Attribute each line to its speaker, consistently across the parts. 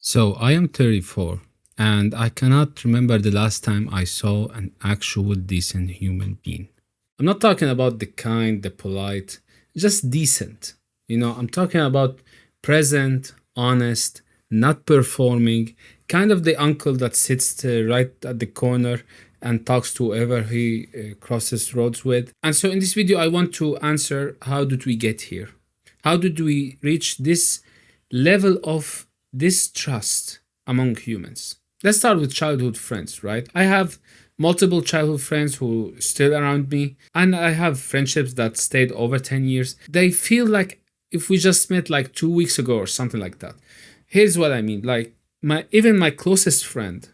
Speaker 1: So I am 34 and I cannot remember the last time I saw an actual decent human being. I'm not talking about the kind, the polite, just decent. I'm talking about present, honest, not performing, kind of the uncle that sits right at the corner and talks to whoever he crosses roads with. And so in this video, I want to answer, how did we get here? How did we reach this level of distrust among humans? Let's start with childhood friends, right? I have multiple childhood friends who still around me, and I have friendships that stayed over 10 years. They feel like if we just met like 2 weeks ago or something like that. Here's what I mean. Like my closest friend,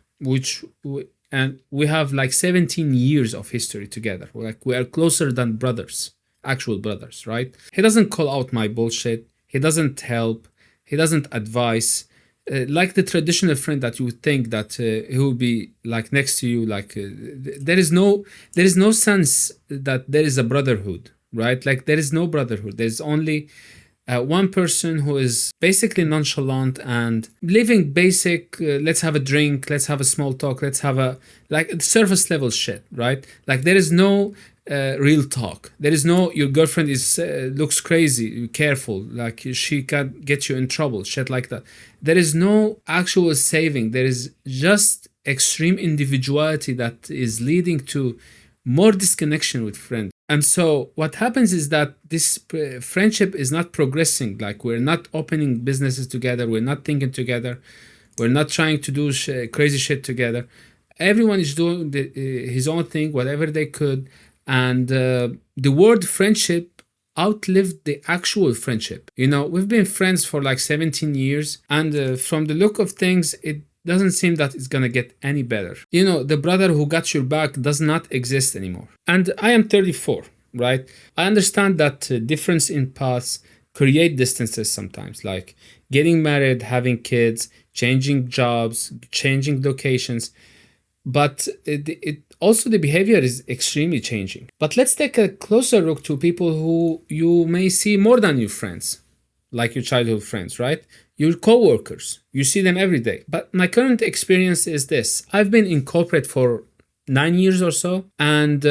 Speaker 1: and we have like 17 years of history together. Like we are closer than brothers, actual brothers, right? He doesn't call out my bullshit. He doesn't help. He doesn't advise. Like the traditional friend that you would think that he will be like next to you. Like there is no sense that there is a brotherhood, right? Like there is no brotherhood. There's only one person who is basically nonchalant and living basic, let's have a drink, let's have a small talk, let's have a like surface level shit, right? Like there is no real talk. There is no, your girlfriend is looks crazy, careful, like she can get you in trouble, shit like that. There is no actual saving. There is just extreme individuality that is leading to more disconnection with friends. And so what happens is that this friendship is not progressing. Like we're not opening businesses together. We're not thinking together. We're not trying to do crazy shit together. Everyone is doing his own thing, whatever they could. And the word friendship outlived the actual friendship. We've been friends for like 17 years. And from the look of things, it doesn't seem that it's gonna get any better. The brother who got your back does not exist anymore. And I am 34, right? I understand that difference in paths create distances sometimes, like getting married, having kids, changing jobs, changing locations. But it also, the behavior is extremely changing. But let's take a closer look to people who you may see more than your friends, like your childhood friends, right? Your coworkers, you see them every day. But my current experience is this. I've been in corporate for 9 years or so, and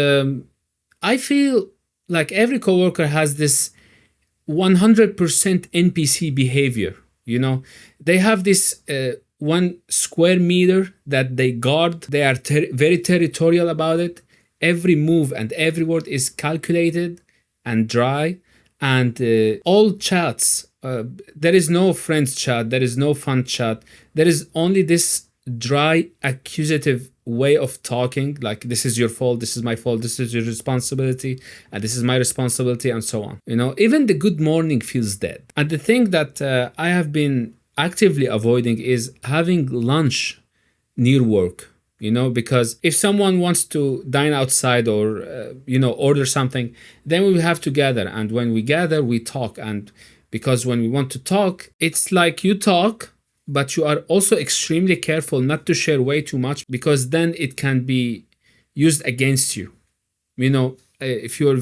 Speaker 1: I feel like every coworker has this 100% NPC behavior. They have this 1 square meter that they guard. They are very territorial about it. Every move and every word is calculated and dry. And all chats, there is no friends chat, there is no fun chat. There is only this dry, accusative way of talking, like this is your fault, this is my fault, this is your responsibility, and this is my responsibility, and so on. Even the good morning feels dead. And the thing that I have been actively avoiding is having lunch near work. Because if someone wants to dine outside or, order something, then we have to gather. And when we gather, we talk. And because when we want to talk, it's like you talk, but you are also extremely careful not to share way too much, because then it can be used against you. If you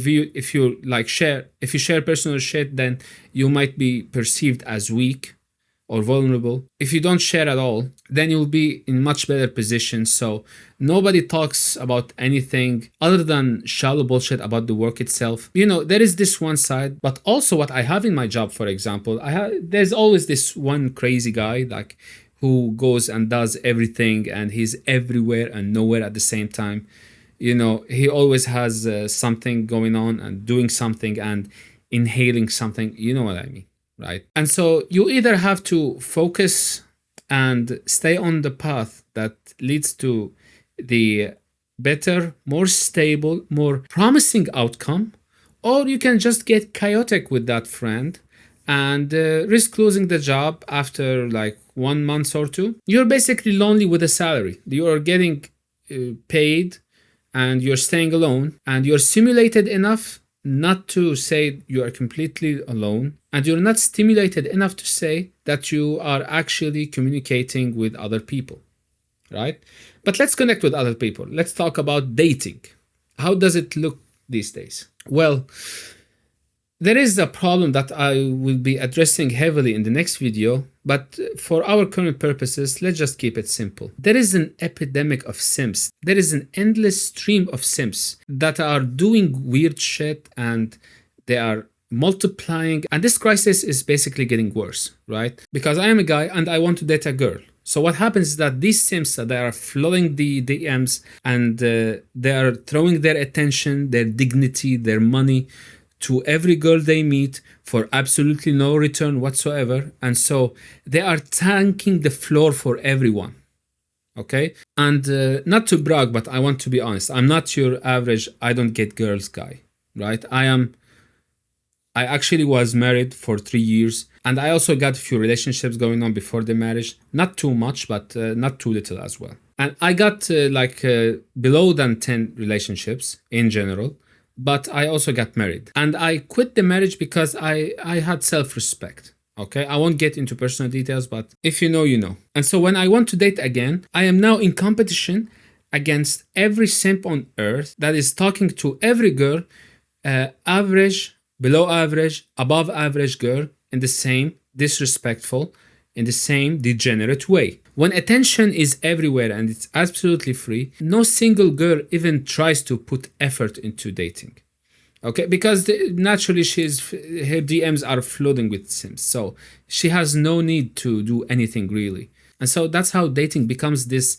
Speaker 1: share personal shit, then you might be perceived as weak or vulnerable. If you don't share at all, then you'll be in much better position. So nobody talks about anything other than shallow bullshit about the work itself. There is this one side, but also what I have in my job, for example, there's always this one crazy guy like who goes and does everything, and he's everywhere and nowhere at the same time. He always has something going on and doing something and inhaling something. You know what I mean? Right? And so you either have to focus and stay on the path that leads to the better, more stable, more promising outcome, or you can just get chaotic with that friend and risk losing the job after like 1 month or two. You're basically lonely with a salary. You are getting paid and you're staying alone, and you're simulated enough not to say you are completely alone, and you're not stimulated enough to say that you are actually communicating with other people, right? But let's connect with other people. Let's talk about dating. How does it look these days? Well, there is a problem that I will be addressing heavily in the next video, But for our current purposes, let's just keep it simple. There is an epidemic of simps. There is an endless stream of simps that are doing weird shit, and they are multiplying. And this crisis is basically getting worse, right? Because I am a guy and I want to date a girl. So what happens is that these simps, they are flooding the DMs, and they are throwing their attention, their dignity, their money to every girl they meet for absolutely no return whatsoever. And so they are tanking the floor for everyone. Okay? And not to brag, but I want to be honest. I'm not your average I don't get girls guy, right? I actually was married for 3 years, and I also got a few relationships going on before the marriage. Not too much, but not too little as well. And I got below than 10 relationships in general, but I also got married. And I quit the marriage because I had self-respect. Okay, I won't get into personal details, but if you know, you know. And so when I want to date again, I am now in competition against every simp on earth that is talking to every girl, average, below average, above average girl in the same disrespectful, in the same degenerate way. When attention is everywhere and it's absolutely free, no single girl even tries to put effort into dating. Okay, because naturally her DMs are flooding with sims, so she has no need to do anything really. And so that's how dating becomes this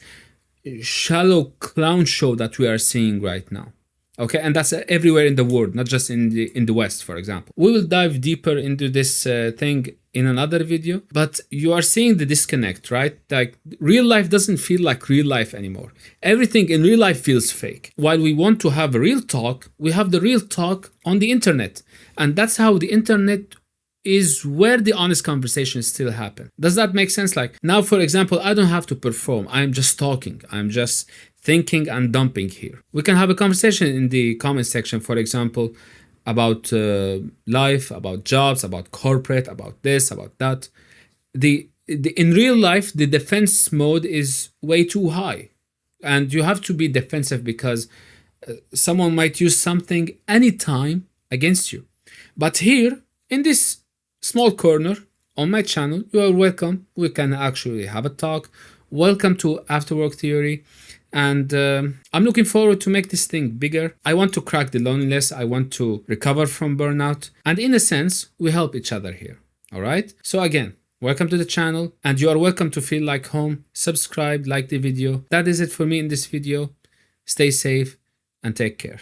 Speaker 1: shallow clown show that we are seeing right now. Okay, and that's everywhere in the world, not just in the West, for example. We will dive deeper into this thing in another video, but you are seeing the disconnect, right? Like real life doesn't feel like real life anymore. Everything in real life feels fake. While we want to have a real talk, we have the real talk on the internet. And that's how the internet is where the honest conversations still happen. Does that make sense? Like now, for example, I don't have to perform. I'm just talking. I'm just thinking and dumping here. We can have a conversation in the comment section, for example, about life, about jobs, about corporate, about this, about that. In real life, the defense mode is way too high, and you have to be defensive because someone might use something anytime against you. But here, in this small corner on my channel, you are welcome. We can actually have a talk. Welcome to Afterwork Theory. And I'm looking forward to make this thing bigger. I want to crack the loneliness. I want to recover from burnout. And in a sense, we help each other here. All right? So again, welcome to the channel. And you are welcome to feel like home. Subscribe, like the video. That is it for me in this video. Stay safe and take care.